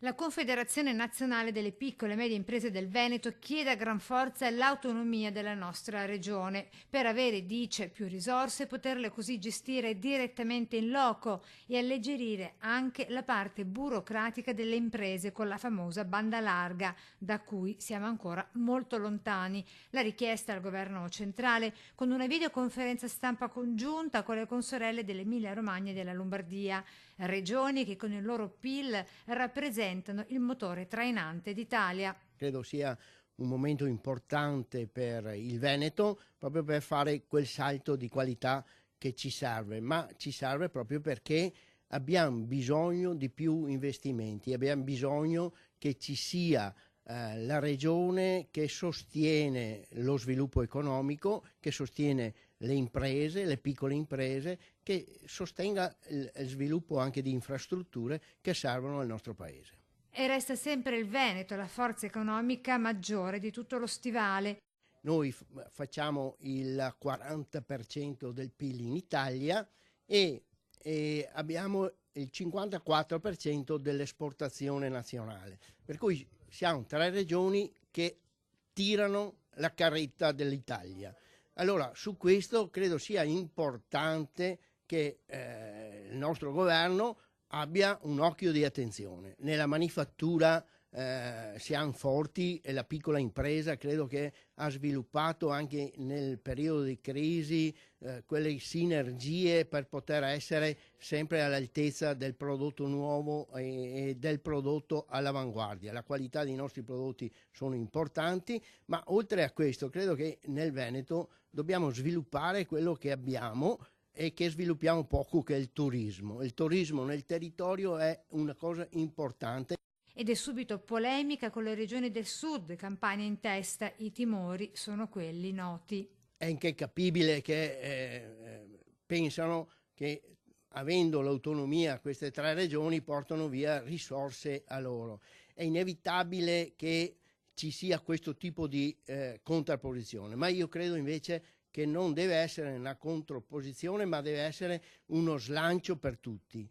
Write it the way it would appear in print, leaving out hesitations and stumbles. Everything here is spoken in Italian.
La Confederazione Nazionale delle Piccole e Medie Imprese del Veneto chiede a gran forza l'autonomia della nostra regione per avere, dice, più risorse e poterle così gestire direttamente in loco e alleggerire anche la parte burocratica delle imprese con la famosa banda larga, da cui siamo ancora molto lontani. La richiesta al governo centrale con una videoconferenza stampa congiunta con le consorelle dell'Emilia Romagna e della Lombardia, regioni che con il loro PIL rappresentano il motore trainante d'Italia. Credo sia un momento importante per il Veneto, proprio per fare quel salto di qualità che ci serve, ma ci serve proprio perché abbiamo bisogno di più investimenti, abbiamo bisogno che ci sia la regione che sostiene lo sviluppo economico, che sostiene le imprese, le piccole imprese, che sostenga il sviluppo anche di infrastrutture che servono al nostro paese. E resta sempre il Veneto la forza economica maggiore di tutto lo stivale. Noi facciamo il 40% del PIL in Italia e abbiamo il 54% dell'esportazione nazionale, per cui siamo tre regioni che tirano la carretta dell'Italia. Allora, su questo credo sia importante che il nostro governo abbia un occhio di attenzione. Nella manifattura siamo forti e la piccola impresa credo che ha sviluppato anche nel periodo di crisi quelle sinergie per poter essere sempre all'altezza del prodotto nuovo e del prodotto all'avanguardia. La qualità dei nostri prodotti sono importanti, ma oltre a questo credo che nel Veneto dobbiamo sviluppare quello che abbiamo e che sviluppiamo poco, che è il turismo. Il turismo nel territorio è una cosa importante. Ed è subito polemica con le regioni del sud, Campania in testa, i timori sono quelli noti. È incapibile che pensano che avendo l'autonomia queste tre regioni portano via risorse a loro. È inevitabile che ci sia questo tipo di contrapposizione, ma io credo invece che non deve essere una contrapposizione, ma deve essere uno slancio per tutti.